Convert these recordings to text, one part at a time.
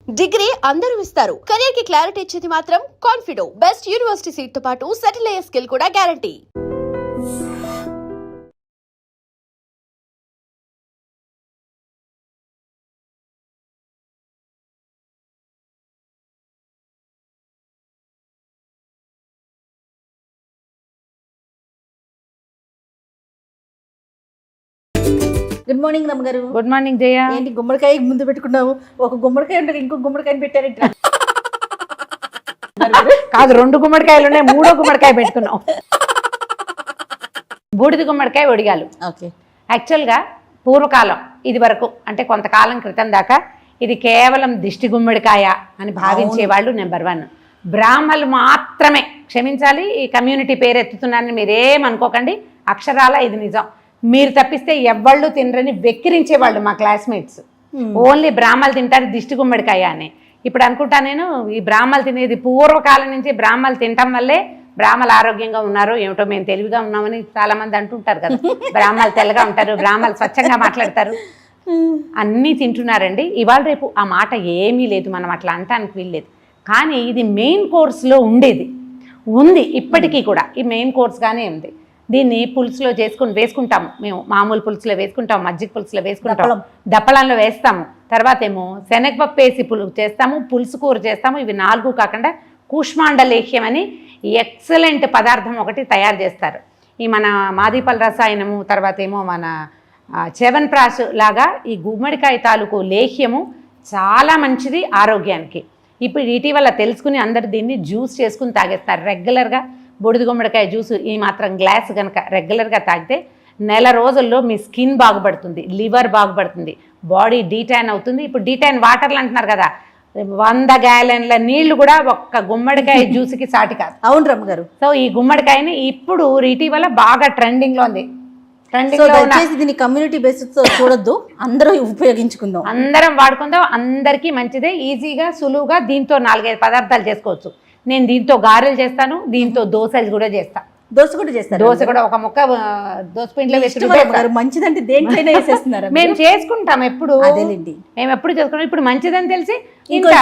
Degree అందరూ ఇస్తారు. Career కి క్లారిటీ ఇచ్చేది మాత్రం కాన్ఫిడో. బెస్ట్ యూనివర్సిటీ సీట్ తో పాటు సెటిల్ అయ్యే స్కిల్ కూడా గ్యారంటీ. గుడ్ మార్నింగ్ రమ్మగారు. Good morning Jaya. ఏంటి గుమ్మడికాయ ముందు పెట్టుకున్నావు? ఒక గుమ్మడికాయ ఉంటుంది, ఇంకో గుమ్మడికాయని పెట్టారంట. కాదు, 2 గుమ్మడికాయలు ఉన్నాయి, 3వ గుమ్మడికాయ పెట్టుకున్నాం. బూడిద గుమ్మడికాయ ఒడిగాలు. ఓకే. యాక్చువల్గా పూర్వకాలం ఇది వరకు అంటే కొంతకాలం క్రితం దాకా ఇది కేవలం దిష్టి గుమ్మడికాయ అని భావించేవాళ్ళు. నెంబర్ 1 బ్రాహ్మణులు మాత్రమే. క్షమించాలి, ఈ కమ్యూనిటీ పేరు ఎత్తుతున్నారని మీరేమనుకోకండి, అక్షరాల ఇది నిజం. మీరు తప్పిస్తే ఎవ్వళ్ళు తినరని వెక్కిరించేవాళ్ళు మా క్లాస్మేట్స్. ఓన్లీ బ్రాహ్మణులు తింటారు దిష్టి గుమ్మడికాయ అని. ఇప్పుడు అనుకుంటా నేను, ఈ బ్రాహ్మణులు తినేది పూర్వకాలం నుంచి బ్రాహ్మణులు తినటం వల్లే బ్రాహ్మణులు ఆరోగ్యంగా ఉన్నారు, ఏమిటో మేము తెలివిగా ఉన్నామని చాలా మంది అంటుంటారు కదా. బ్రాహ్మణులు తెల్లగా ఉంటారు, బ్రాహ్మణులు స్వచ్ఛంగా మాట్లాడతారు, అన్నీ తింటున్నారండి. ఇవాళ రేపు ఆ మాట ఏమీ లేదు, మనం అట్లా అనటానికి వీల్లేదు. కానీ ఇది మెయిన్ కోర్స్లో ఉండేది ఉంది, ఇప్పటికీ కూడా ఈ మెయిన్ కోర్స్గానే ఉంది. దీన్ని పులుసులో వేసుకుంటాము మేము. మామూలు పులుసులో వేసుకుంటాము, మజ్జిగ పులుసులో వేసుకుంటాము, దప్పలంలో వేస్తాము. తర్వాత ఏమో శనగపప్పు వేసి చేస్తాము, పులుసు కూర చేస్తాము. ఇవి 4 కాకుండా కూష్మాండ లేహ్యం అని ఎక్సలెంట్ పదార్థం ఒకటి తయారు చేస్తారు. ఈ మన మాదీపల రసాయనము, తర్వాత ఏమో మన చెవన్ప్రాష్ లాగా ఈ గుమ్మడికాయ తాలూకు లేహ్యము చాలా మంచిది ఆరోగ్యానికి. ఇప్పుడు ఇటీవల తెలుసుకుని అందరు దీన్ని జ్యూస్ చేసుకుని తాగేస్తారు. రెగ్యులర్గా బూడిద గుమ్మడికాయ జ్యూస్ ఈ మాత్రం గ్లాస్ కనుక రెగ్యులర్గా తాగితే నెల రోజుల్లో మీ స్కిన్ బాగుపడుతుంది, లివర్ బాగుపడుతుంది, బాడీ డీటాన్ అవుతుంది. ఇప్పుడు డీటాన్ వాటర్లు అంటున్నారు కదా, 100 గ్యాలన్ల నీళ్లు కూడా ఒక్క గుమ్మడికాయ జ్యూస్కి సాటి కాదు. అవును రమ్మగారు. సో ఈ గుమ్మడికాయని ఇప్పుడు ఇటీవల బాగా ట్రెండింగ్లో ఉంది. దీన్ని కమ్యూనిటీ బేసిస్ చూడొద్దు, అందరూ ఉపయోగించుకుందాం, అందరం వాడుకుందాం. అందరికీ మంచిదే, ఈజీగా సులువుగా దీంతో 4-5 పదార్థాలు చేసుకోవచ్చు. నేను దీంతో గారెలు చేస్తాను, దీంతో దోశలు కూడా చేస్తాను. దోశ కూడా చేస్తారు. దోశ కూడా ఒక ముక్క దోశ పిండిలో వేసి మంచిదంటే దేంట్లోనే వేసేస్తున్నారు. మేము చేసుకుంటాం ఎప్పుడు, మేము ఎప్పుడు చేసుకుంటాం. ఇప్పుడు మంచిదని తెలిసి ఇంకా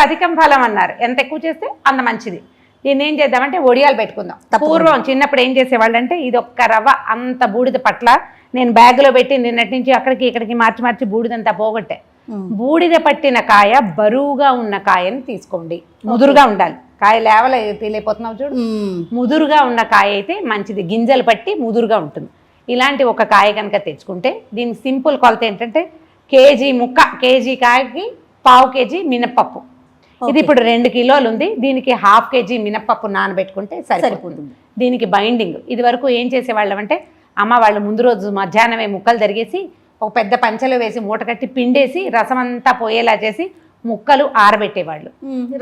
అధికం ఫలం అన్నారు. ఎంత ఎక్కువ చేస్తే అంత మంచిది. దీన్ని ఏం చేద్దామంటే ఒడియాలు పెట్టుకుందాం. పూర్వం చిన్నప్పుడు ఏం చేసేవాళ్ళు అంటే, ఇది ఒక్క రవ్వ అంత బూడిద పట్ల నేను బ్యాగులో పెట్టి నిన్నటి నుంచి అక్కడికి ఇక్కడికి మార్చి బూడిదంతా పోగొట్టే. బూడిద పట్టిన కాయ, బరువుగా ఉన్న కాయని తీసుకోండి. ముదురుగా ఉండాలి కాయ, లేవల తెలియపోతున్నావు చూడు, ముదురుగా ఉన్న కాయ అయితే మంచిది. గింజలు పట్టి ముదురుగా ఉంటుంది. ఇలాంటి ఒక కాయ కనుక తెచ్చుకుంటే దీని సింపుల్ కొలత ఏంటంటే, కేజీ కాయకి 1/2 కేజీ మినప్పప్పు. ఇది ఇప్పుడు 2 కిలోలు ఉంది. దీనికి 1/2 కేజీ మినప్పప్పు నానబెట్టుకుంటే సరిపోతుంది. దీనికి బైండింగ్ ఇది వరకు ఏం చేసేవాళ్ళం అంటే, అమ్మ వాళ్ళు ముందు రోజు మధ్యాహ్నమే ముక్కలు తరిగేసి ఒక పెద్ద పంచలో వేసి మూట కట్టి పిండేసి రసం అంతా పోయేలా చేసి ముక్కలు ఆరబెట్టేవాళ్ళు.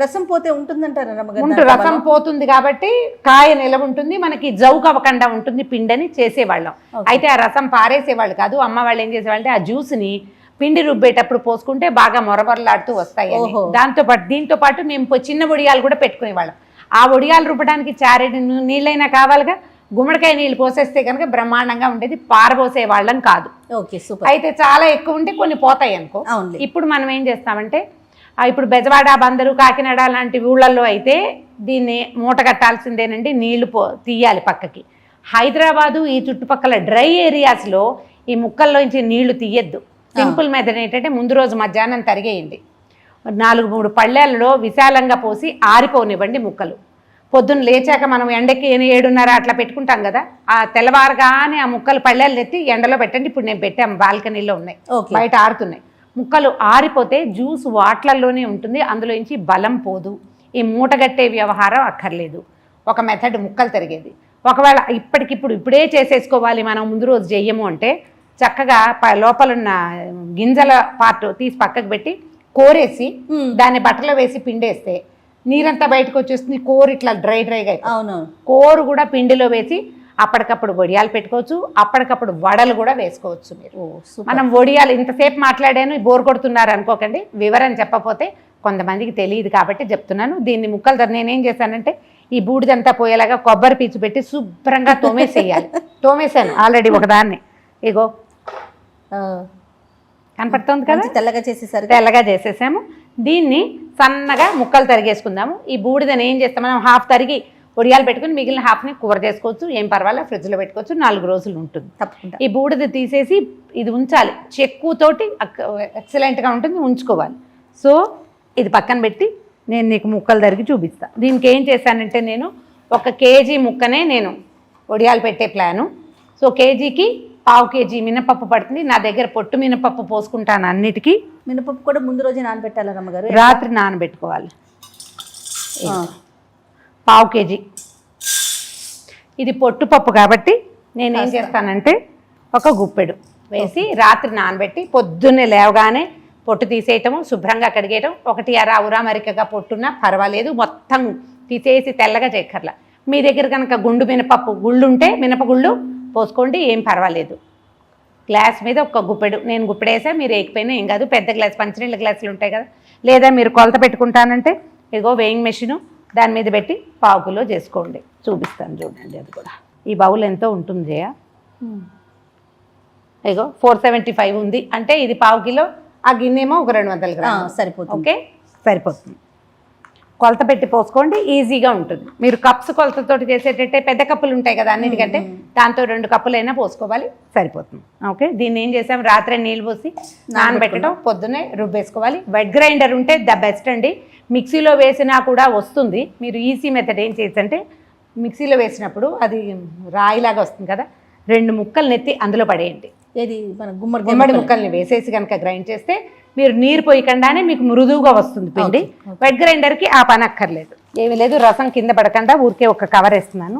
రసం పోతే ఉంటుందంటారా? రసం పోతుంది కాబట్టి కాయ నిలవ ఉంటుంది, మనకి జౌకు అవ్వకుండా ఉంటుంది పిండని చేసేవాళ్ళం. అయితే ఆ రసం పారేసేవాళ్ళు కాదు. అమ్మ వాళ్ళు ఏం చేసేవాళ్ళంటే, ఆ జ్యూస్ని పిండి రుబ్బేటప్పుడు పోసుకుంటే బాగా మొరమొరలాడుతూ వస్తాయి. దీంతో పాటు మేము చిన్న ఒడియాలు కూడా పెట్టుకునేవాళ్ళం. ఆ ఒడియాలు రుబ్బడానికి 4 నీళ్ళైనా కావాలిగా. గుమ్మడికాయ నీళ్ళు పోసేస్తే కనుక బ్రహ్మాండంగా ఉండేది, పారబోసే వాళ్ళం కాదు. అయితే చాలా ఎక్కువ ఉంటే కొన్ని పోతాయి అనుకో. ఇప్పుడు మనం ఏం చేస్తామంటే, ఇప్పుడు బెజవాడ, బందరు, కాకినాడ లాంటి ఊళ్ళల్లో అయితే దీన్ని మూట కట్టాల్సిందేనండి, నీళ్లు తీయాలి పక్కకి. హైదరాబాదు ఈ చుట్టుపక్కల డ్రై ఏరియాస్లో ఈ ముక్కల్లోంచి నీళ్లు తీయద్దు. సింపుల్ మెథడ్ ఏంటంటే, ముందు రోజు మధ్యాహ్నం తరిగేయండి, 4-3 పళ్ళేళ్ళలో విశాలంగా పోసి ఆరిపోనివ్వండి ముక్కలు. పొద్దున్న లేచాక మనం ఎండకి 7:30 అట్లా పెట్టుకుంటాం కదా, ఆ తెల్లవారుగానే ఆ ముక్కలు పళ్ళేళ్ళు ఎత్తి ఎండలో పెట్టండి. ఇప్పుడు నేను పెట్టాము, బాల్కనీలో ఉన్నాయి, బయట ఆరుతున్నాయి. ముక్కలు ఆరిపోతే జ్యూస్ వాట్లల్లోనే ఉంటుంది, అందులోంచి బలం పోదు. ఈ మూటగట్టే వ్యవహారం అక్కర్లేదు. ఒక మెథడ్ ముక్కలు తరిగేది. ఒకవేళ ఇప్పుడే చేసేసుకోవాలి, మనం ముందు రోజు చెయ్యము అంటే, చక్కగా లోపలున్న గింజల పార్ట్ తీసి పక్కకు పెట్టి కోరేసి దాన్ని బట్టలో వేసి పిండేస్తే నీరంతా బయటకు వచ్చేస్తుంది. కోరు ఇట్లా డ్రైగా అయిపోతుంది. కోరు కూడా పిండిలో వేసి అప్పటికప్పుడు వడియాలు పెట్టుకోవచ్చు, అప్పటికప్పుడు వడలు కూడా వేసుకోవచ్చు. మీరు మనం వడియాలు ఇంతసేపు మాట్లాడాను, బోర్ కొడుతున్నారు అనుకోకండి, వివరం చెప్పకపోతే కొంతమందికి తెలియదు కాబట్టి చెప్తున్నాను. దీన్ని ముక్కలు నేనేం చేశానంటే, ఈ బూడిదంతా పోయేలాగా కొబ్బరి పీచు పెట్టి శుభ్రంగా తోమేసేయాలి. తోమేశాను ఆల్రెడీ ఒకదాన్ని, ఇగో కనపడుతుంది కదా, తెల్లగా చేసేసాము. దీన్ని సన్నగా ముక్కలు తరిగేసుకుందాము. ఈ బూడిదని ఏం చేస్తాం, మనం హాఫ్ తరిగి ఒడియాలు పెట్టుకుని మిగిలిన హాఫ్ని కూర చేసుకోవచ్చు, ఏం పర్వాలేదు, ఫ్రిడ్జ్లో పెట్టుకోవచ్చు, 4 రోజులు ఉంటుంది. తప్పకుండా ఈ బూడిద తీసేసి ఇది ఉంచాలి, చెక్కుతోటి ఎక్సలెంట్గా ఉంటుంది, ఉంచుకోవాలి. సో ఇది పక్కన పెట్టి నేను నీకు ముక్కలు తరిగి చూపిస్తాను. దీనికి ఏం చేశానంటే నేను 1 కేజీ ముక్కనే నేను ఒడియాలు పెట్టే ప్లాను. సో కేజీకి 1/2 కేజీ మినపప్పు పడుతుంది. నా దగ్గర పొట్టు మినపప్పు పోసుకుంటాను అన్నిటికీ. మినపప్పు కూడా ముందు రోజు నానబెట్టాలి రమ్మగారు? రాత్రి నానబెట్టుకోవాలి. 1/2 కేజీ. ఇది పొట్టుపప్పు కాబట్టి నేను ఏం చేస్తానంటే 1 గుప్పెడు వేసి రాత్రి నానబెట్టి పొద్దున్నే లేవగానే పొట్టు తీసేయటము, శుభ్రంగా కడిగేయటం. 1 ఉరామరికగా పొట్టున్నా పర్వాలేదు, మొత్తం తీసేసి తెల్లగా చేయక్కర్లా. మీ దగ్గర కనుక గుండు మినపప్పు గుళ్ళు ఉంటే మినపగుళ్ళు పోసుకోండి, ఏం పర్వాలేదు. గ్లాస్ మీద 1 గుప్పెడు, నేను గుప్పెడేసా, మీరు ఏకపోయినా ఏం కాదు. పెద్ద గ్లాస్, మంచినీళ్ళ గ్లాసులు ఉంటాయి కదా, లేదా మీరు కొలత పెట్టుకుంటానంటే ఇదిగో వేయింగ్ మెషిను, దాని మీద పెట్టి 1/2 కిలో చేసుకోండి. చూపిస్తాను చూడండి. అది కూడా ఈ బౌల్ ఎంతో ఉంటుంది జయ, ఇగో 475 ఉంది అంటే ఇది 1/2 కిలో, ఆ గిన్నెమో ఒక 200 గ్రాములు సరిపోతుంది. ఓకే, సరిపోతుంది. కొలత పెట్టి పోసుకోండి, ఈజీగా ఉంటుంది. మీరు కప్స్ కొలతతోటి చేసేటట్టే పెద్ద కప్పులు ఉంటాయి కదా అన్నిటికంటే, దాంతో 2 కప్పులైనా పోసుకోవాలి, సరిపోతుంది. ఓకే, దీన్ని ఏం చేసాం, రాత్రి నీళ్ళు పోసి నానబెట్టడం, పొద్దున్నే రుబ్బేసుకోవాలి. వెట్ గ్రైండర్ ఉంటే ద బెస్ట్ అండి. మిక్సీలో వేసినా కూడా వస్తుంది. మీరు ఈజీ మెథడ్ ఏం చేయొచ్చంటే, మిక్సీలో వేసినప్పుడు అది రాయిలాగా వస్తుంది కదా, 2 ముక్కలు నెత్తి అందులో పడేయండి. ఏది మన గుమ్మడి ముక్కల్ని వేసేసి కనుక గ్రైండ్ చేస్తే మీరు నీరు పోయకుండానే మీకు మృదువుగా వస్తుంది పిండి. వెట్ గ్రైండర్కి ఆ పని అక్కర్లేదు, ఏమీ లేదు. రసం కింద పడకుండా ఊరికే 1 కవర్ వేస్తున్నాను.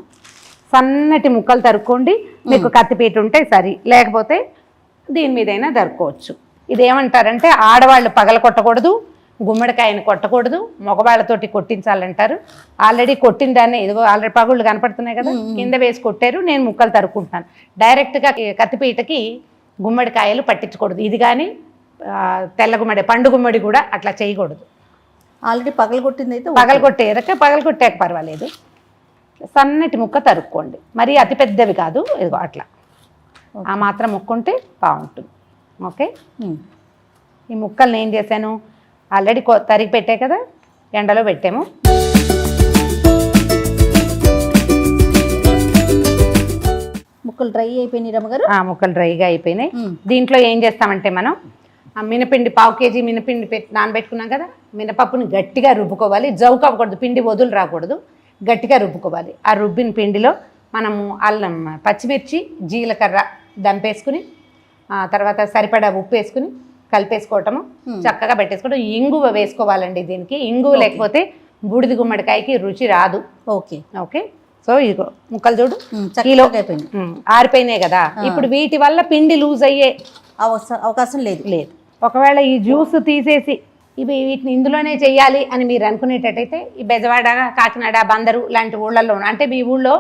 సన్నటి ముక్కలు తరుక్కోండి. మీకు కత్తిపీట ఉంటే సరి, లేకపోతే దీని మీదైనా తరుక్కోవచ్చు. ఇదేమంటారంటే ఆడవాళ్ళు పగల కొట్టకూడదు, గుమ్మడికాయని కొట్టకూడదు, మగవాళ్ళతోటి కొట్టించాలంటారు. ఆల్రెడీ కొట్టిన దాన్ని ఇదిగో ఆల్రెడీ పగుళ్ళు కనపడుతున్నాయి కదా, కింద వేసి కొట్టారు, నేను ముక్కలు తరుక్కుంటున్నాను. డైరెక్ట్గా కత్తిపీటకి గుమ్మడికాయలు పట్టించకూడదు. ఇది కానీ తెల్ల గుమ్మడి, పండు గుమ్మడి కూడా అట్లా చేయకూడదు. ఆల్రెడీ పగలగొట్టింది అయితే పగలగొట్టాక పర్వాలేదు. సన్నటి ముక్క తరుక్కోండి, మరీ అతి పెద్దవి కాదు, ఇదిగో అట్లా ఆ మాత్రం ముక్కుంటే బాగుంటుంది. ఓకే, ఈ ముక్కల్ని ఏం చేశాను, ఆల్రెడీ తరిగి పెట్టే కదా, ఎండలో పెట్టాము. ముక్కలు డ్రై అయిపోయినాయి రమ్మగారు? ముక్కలు డ్రైగా అయిపోయినాయి. దీంట్లో ఏం చేస్తామంటే మనం మినపిండి 1/2 కేజీ మినపిండి నానబెట్టుకున్నాం కదా, మినపప్పుని గట్టిగా రుబ్బుకోవాలి. జౌకు అవ్వకూడదు, పిండి వదులు రాకూడదు, గట్టిగా రుబ్బుకోవాలి. ఆ రుబ్బిన పిండిలో మనము అల్లం, పచ్చిమిర్చి, జీలకర్ర దంపేసుకుని, తర్వాత సరిపడా ఉప్పు వేసుకుని కలిపేసుకోవటము, చక్కగా పెట్టేసుకోవడం. ఇంగువ వేసుకోవాలండి దీనికి. ఇంగువ లేకపోతే బూడిద గుమ్మడికాయకి రుచి రాదు. ఓకే ఓకే, సో ఇదిగో ముక్కలు చూడు, కిలో ఆరిపోయినాయి కదా. ఇప్పుడు వీటి వల్ల పిండి లూజ్ అయ్యే అవకాశం లేదు. ఒకవేళ ఈ జ్యూస్ తీసేసి వీటిని ఇందులోనే చెయ్యాలి అని మీరు అనుకునేటట్టయితే ఈ బెజవాడ, కాకినాడ, బందరు లాంటి ఊళ్ళల్లో, అంటే మీ ఊళ్ళో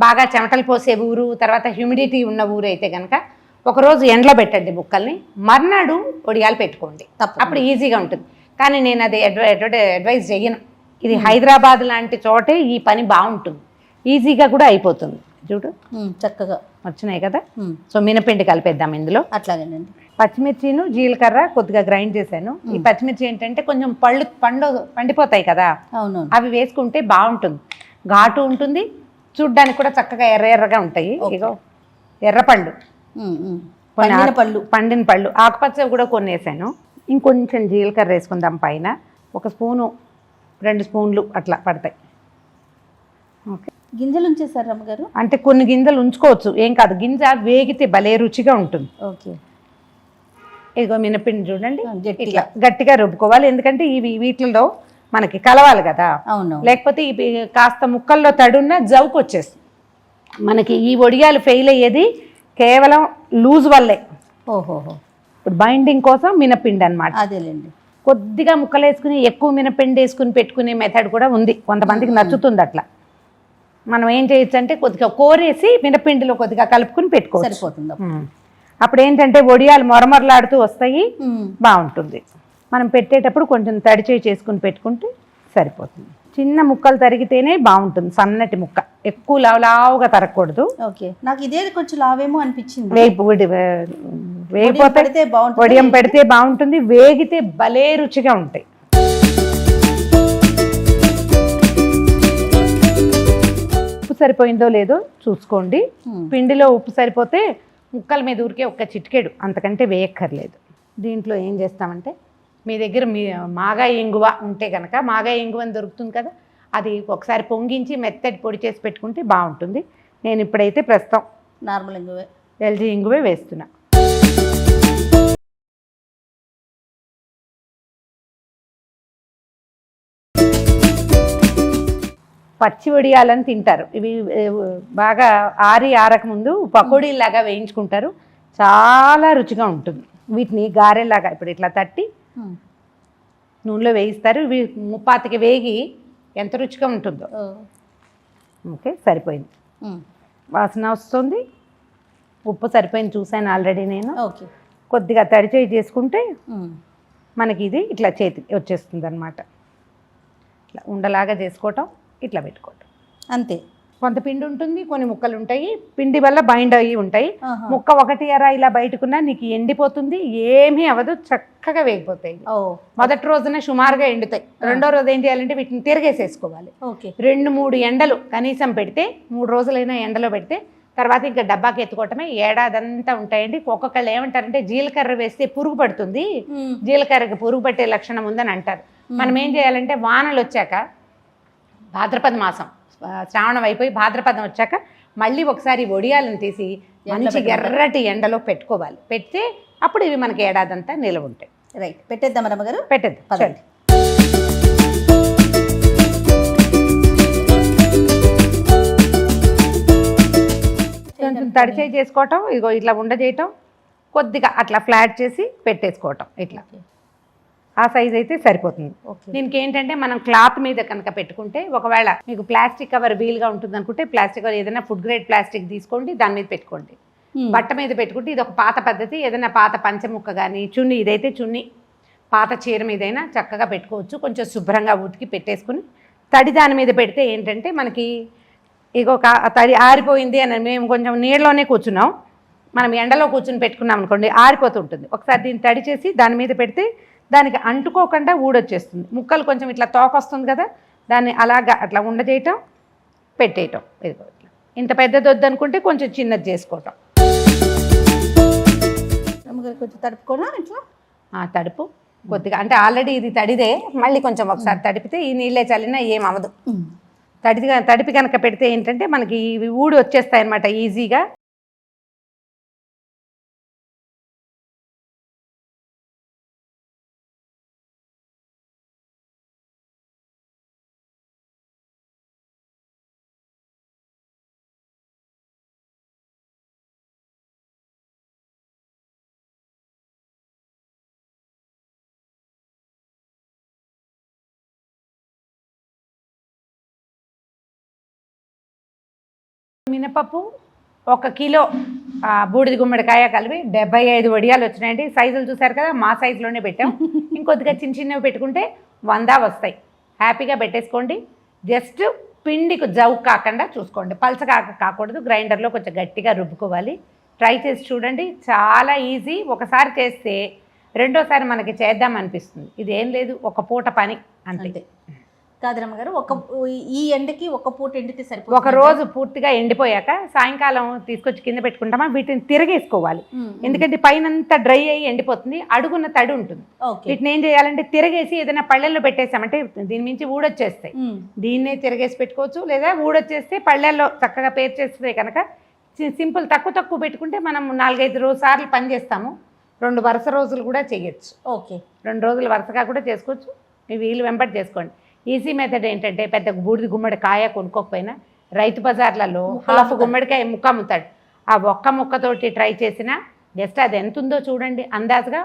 బాగా చెమటలు పోసే ఊరు, తర్వాత హ్యూమిడిటీ ఉన్న ఊరు అయితే కనుక ఒకరోజు ఎండలో పెట్టండి ముక్కల్ని, మర్నాడు ఒడియాలు పెట్టుకోండి, అప్పుడు ఈజీగా ఉంటుంది. కానీ నేను అది అడ్వైజ్ చెయ్యను. ఇది హైదరాబాద్ లాంటి చోటే ఈ పని బాగుంటుంది, ఈజీగా కూడా అయిపోతుంది. చూడు చక్కగా వచ్చినాయి కదా. సో మినపిండి కలిపేద్దాం ఇందులో. అట్లాగేనండి. పచ్చిమిర్చిను జీలకర్ర కొద్దిగా గ్రైండ్ చేశాను. ఈ పచ్చిమిర్చి ఏంటంటే కొంచెం పండిపోతాయి కదా, అవి వేసుకుంటే బాగుంటుంది, ఘాటు ఉంటుంది, చూడ్డానికి కూడా చక్కగా ఎర్రగా ఉంటాయి. ఇగో ఎర్రపళ్ళు, పండిన పళ్ళు, ఆకుపచ్చ కూడా కొన్ని వేసాను. ఇంకొంచెం జీలకర్ర వేసుకుందాం పైన, 1 స్పూను 2 స్పూన్లు అట్లా పడతాయి. ఓకే, గింజలు ఉంచేసారు రమ్మగారు? అంటే కొన్ని గింజలు ఉంచుకోవచ్చు, ఏం కాదు. గింజ వేగితే భలే రుచిగా ఉంటుంది. ఓకే, ఇదిగో మినపిండి చూడండి, ఇట్లా గట్టిగా రుబ్బుకోవాలి. ఎందుకంటే వీటిలో మనకి కలవాలి కదా, లేకపోతే ఇవి కాస్త ముక్కల్లో తడున్న జవుకు వచ్చేస్తుంది మనకి. ఈ ఒడియాలు ఫెయిల్ అయ్యేది కేవలం లూజ్ వల్లే. ఓహోహో, ఇప్పుడు బైండింగ్ కోసం మినపిండి అనమాట. అదేలేండి. కొద్దిగా ముక్కలు వేసుకుని ఎక్కువ మినపిండి వేసుకుని పెట్టుకునే మెథడ్ కూడా ఉంది, కొంతమందికి నచ్చుతుంది అట్లా. మనం ఏం చేయొచ్చు అంటే కొద్దిగా కోరేసి మినపిండిలో కొద్దిగా కలుపుకుని పెట్టుకోవచ్చు, సరిపోతుంది. అప్పుడు ఏంటంటే వడియాలు మొరమొరలాడుతూ వస్తాయి, బాగుంటుంది. మనం పెట్టేటప్పుడు కొంచెం తడిచేయి చేసుకుని పెట్టుకుంటే సరిపోతుంది. చిన్న ముక్కలు తరిగితేనే బాగుంటుంది, సన్నటి ముక్క, ఎక్కువ లావుగా తరగకూడదు. ఓకే, నాకు ఇదే కొంచెం లావేమో అనిపించింది. వేగిపోతే వడియం పెడితే బాగుంటుంది, వేగితే భలే రుచిగా ఉంటాయి. సరిపోయిందో లేదో చూసుకోండి. పిండిలో ఉప్పు సరిపోతే ముక్కల మీద ఊరికే ఒక్క చిటికెడు, అంతకంటే వేయక్కర్లేదు. దీంట్లో ఏం చేస్తామంటే మీ దగ్గర మాగాయ ఇంగువ ఉంటే కనుక మాగాయ ఇంగువ అని దొరుకుతుంది కదా, అది ఒకసారి పొంగించి మెత్తటి పొడి చేసి పెట్టుకుంటే బాగుంటుంది. నేను ఇప్పుడైతే ప్రస్తుతం నార్మల్ ఇంగువే, ఎల్జీ ఇంగువే వేస్తున్నా. పచ్చి వడియాలని తింటారు, ఇవి బాగా ఆరక ముందు పకోడీలాగా వేయించుకుంటారు, చాలా రుచిగా ఉంటుంది. వీటిని గారెలాగా ఇప్పుడు ఇట్లా తట్టి నూనెలో వేయిస్తారు. ఇవి ముప్పాతికి వేగి ఎంత రుచిగా ఉంటుందో. ఓకే, సరిపోయింది, వాసన వస్తుంది, ఉప్పు సరిపోయింది చూసాను ఆల్రెడీ నేను. ఓకే, కొద్దిగా తడి చేయి చేసుకుంటే మనకి ఇది ఇట్లా చేతికి వచ్చేస్తుంది అనమాట. ఇట్లా ఉండలాగా చేసుకోవటం, ఇట్లా పెట్టుకోవటం అంతే. కొంత పిండి ఉంటుంది, కొన్ని ముక్కలు ఉంటాయి, పిండి వల్ల బైండ్ అయ్యి ఉంటాయి. ముక్క ఒకటి అరా ఇలా బయటకున్నా నీకు ఎండిపోతుంది, ఏమీ అవ్వదు, చక్కగా వేగిపోతాయి. మొదటి రోజున సుమారుగా ఎండుతాయి. రెండో రోజు ఏం చేయాలంటే వీటిని తిరగేసేసుకోవాలి. 2-3 ఎండలు కనీసం పెడితే, 3 రోజులైనా ఎండలో పెడితే తర్వాత ఇంకా డబ్బాకి ఎత్తుకోవటమే. ఏడాదంతా ఉంటాయండి. ఒక్కొక్కళ్ళు ఏమంటారంటే జీలకర్ర వేస్తే పురుగు పడుతుంది, జీలకర్రకి పురుగు పట్టే లక్షణం ఉందని అంటారు. మనం ఏం చేయాలంటే వానలు వచ్చాక, భాద్రపద మాసం శ్రావణం అయిపోయి భాద్రపదం వచ్చాక మళ్ళీ ఒకసారి వడియాలను తీసి మంచి ఎర్రటి ఎండలో పెట్టుకోవాలి. పెడితే అప్పుడు ఇవి మనకి ఏడాదంతా నిల్వ ఉంటాయి. రైట్, పెట్టేద్దాం రమ్మగారు, పెట్టేద్దాం. పదండి. కొంచెం తడిచేయి చేసుకోవటం, ఇగో ఇట్లా ఉండ చేయటం, కొద్దిగా అట్లా ఫ్లాట్ చేసి పెట్టేసుకోవటం. ఇట్లా ఆ సైజ్ అయితే సరిపోతుంది. దీనికి ఏంటంటే మనం క్లాత్ మీద కనుక పెట్టుకుంటే, ఒకవేళ మీకు ప్లాస్టిక్ కవర్ వీలుగా ఉంటుంది అనుకుంటే ప్లాస్టిక్ కవర్ ఏదైనా ఫుడ్ గ్రేడ్ ప్లాస్టిక్ తీసుకోండి, దాని మీద పెట్టుకోండి. బట్ట మీద పెట్టుకుంటే ఇది ఒక పాత పద్ధతి. ఏదైనా పాత పంచముక్క కానీ చున్నీ, ఇదైతే చున్నీ, పాత చీర మీదైనా చక్కగా పెట్టుకోవచ్చు. కొంచెం శుభ్రంగా ఉతికి పెట్టేసుకుని తడి దాని మీద పెడితే ఏంటంటే మనకి ఇగో తడి ఆరిపోయింది అని మేము కొంచెం నీళ్ళలోనే కూర్చున్నాం, మనం ఎండలో కూర్చుని పెట్టుకున్నాం అనుకోండి ఆరిపోతుంటుంది. ఒకసారి దీన్ని తడి చేసి దాని మీద పెడితే దానికి అంటుకోకుండా ఊడొచ్చేస్తుంది. ముక్కలు కొంచెం ఇట్లా తోకొస్తుంది కదా, దాన్ని అలాగా అట్లా ఉండజేయటం, పెట్టేయటం. ఇదిగో ఇట్లా. ఇంత పెద్దది వద్దనుకుంటే కొంచెం చిన్నది చేసుకోవటం. కొంచెం తడుపుకోనా ఇట్లా? తడుపు కొద్దిగా, అంటే ఆల్రెడీ ఇది తడిదే, మళ్ళీ కొంచెం ఒకసారి తడిపితే ఈ నీళ్ళే చల్లినా ఏమవదు. తడిపి కనుక పెడితే ఏంటంటే మనకి ఇవి ఊడి వచ్చేస్తాయి అన్నమాట ఈజీగా. మినపప్పు 1 కిలో బూడిద గుమ్మడికాయ కలిపి 75 వడియాలు వచ్చినాయండి. సైజులు చూసారు కదా, మా సైజులోనే పెట్టాం. ఇంకొద్దిగా చిన్నవి పెట్టుకుంటే 100 వస్తాయి. హ్యాపీగా పెట్టేసుకోండి. జస్ట్ పిండికి జవ్వు కాకుండా చూసుకోండి, పలచగా కాకూడదు. గ్రైండర్లో కొంచెం గట్టిగా రుబ్బుకోవాలి. ట్రై చేసి చూడండి, చాలా ఈజీ. ఒకసారి చేస్తే రెండోసారి మనకి చేద్దాం అనిపిస్తుంది. ఇదేం లేదు, ఒక పూట పని అంతే. కాదరమ్మగారు, ఈ ఎండకి ఒక పూట ఎండితే సరిపోతుంది. ఒక రోజు పూర్తిగా ఎండిపోయాక సాయంకాలం తీసుకొచ్చి కింద పెట్టుకుంటామా, వీటిని తిరగేసుకోవాలి. ఎందుకంటే పైనంతా డ్రై అయ్యి ఎండిపోతుంది, అడుగున్న తడి ఉంటుంది. వీటిని ఏం చేయాలంటే తిరగేసి ఏదైనా పళ్ళెల్లో పెట్టేసామంటే దీని మించి ఊడొచ్చేస్తాయి. దీన్నే తిరగేసి పెట్టుకోవచ్చు, లేదా ఊడొచ్చేస్తే పళ్ళెల్లో చక్కగా పేర్చేస్తే కనుక సింపుల్. తక్కువ పెట్టుకుంటే మనం 4-5 సార్లు పని చేస్తాము. 2 వరుస రోజులు కూడా చేయొచ్చు. ఓకే, 2 రోజులు వరుసగా కూడా చేసుకోవచ్చు. మీ వీలు వెంబడి చేసుకోండి. ఈజీ మెథడ్ ఏంటంటే, పెద్ద బూడిద గుమ్మడికాయ కొనుక్కోకపోయినా రైతు బజార్లలో హాఫ్ గుమ్మడికాయ ముక్క అమ్ముతాడు. ఆ ఒక్క ముక్కతోటి ట్రై చేసినా జస్ట్ అది ఎంత ఉందో చూడండి, అందాజుగా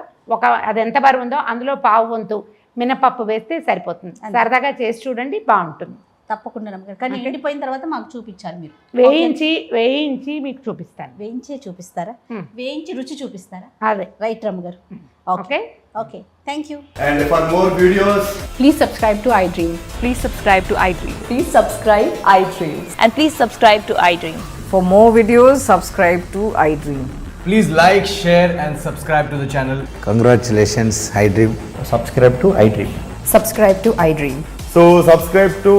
అది ఎంత బరువు ఉందో అందులో పావు వంతు మినపప్పు వేస్తే సరిపోతుంది. సరదాగా చేసి చూడండి, బాగుంటుంది. తప్పకుండా నమ్మకం. కానీ ఎండిపోయిన తర్వాత మాకు చూపించాలి మీరు. వేయించి మీకు చూపిస్తాను. వేయించే చూపిస్తారా? వేయించి రుచి చూపిస్తారా? అదే రైట్ రమ్మగారు. Okay okay, thank you. And for more videos, Please subscribe to iDream. Please subscribe to iDream. Please subscribe iDream. And please subscribe to iDream. For more videos, subscribe to iDream. please like, share and subscribe to the channel. Congratulations, iDream. Subscribe to iDream. Subscribe to iDream. So subscribe to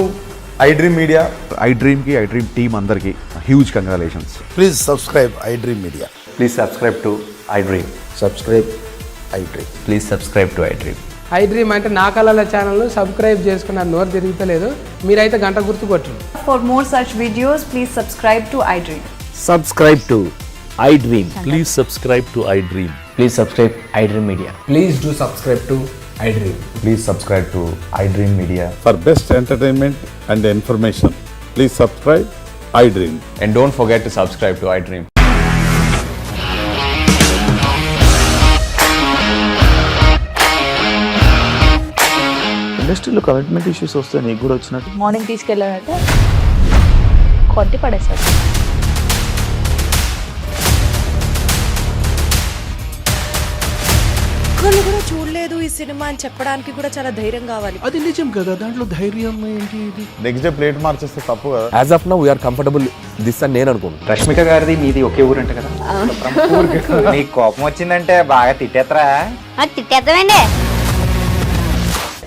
iDream Media. IDream team అందరికి huge congratulations. Please subscribe iDream Media. Please subscribe to iDream. Subscribe iDream. Please subscribe to iDream. iDream అంటే నా కళల ఛానల్ను subscribe చేసుకున్న నోరు తిరుగుతలేదు, మీరైతే గంట గుర్తు కొట్టండి. For more such videos, please subscribe to iDream. Subscribe to iDream. Please subscribe to iDream. Please subscribe iDream Media. Please do subscribe to iDream. Please subscribe to iDream Media. For best entertainment and information, please subscribe iDream. And don't forget to subscribe to iDream. ఇండస్ట్రీలో commitment issues వస్తే నీకు కూడా వచ్చినట్టు. Morning తీసుకెళ్ళాడంటే కొట్టి పడేశాడు. ఒక్కళ్ళు కూడా చూడలేదు ఈ సినిమా అని చెప్పడానికి కూడా చాలా ధైర్యం కావాలి. అది నిజం కదా, దాంట్లో ధైర్యం ఏంటి? ఇది నెక్స్ట్ డే ప్లేట్ మార్చేస్తే తప్పు కదా. As of now, we are comfortable this అని నేను అనుకుంటున్నాను. రష్మిక గారిది మీది ఒకే ఊరు అంట కదా? నీకు కోపం వచ్చిందంటే బాగా తిట్టేత్తరా? తిట్టేద్దామండి.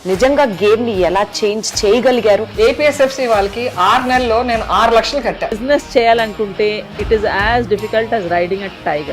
నిజంగా గేమ్ ని ఎలా చేంజ్ చేయగలిగారు? ఏపీఎస్ఎఫ్సి వాళ్ళకి 6 నెలల్లో నేను 6 లక్షలు కట్టా. బిజినెస్ చేయాలనుకుంటే it is as difficult as riding a tiger.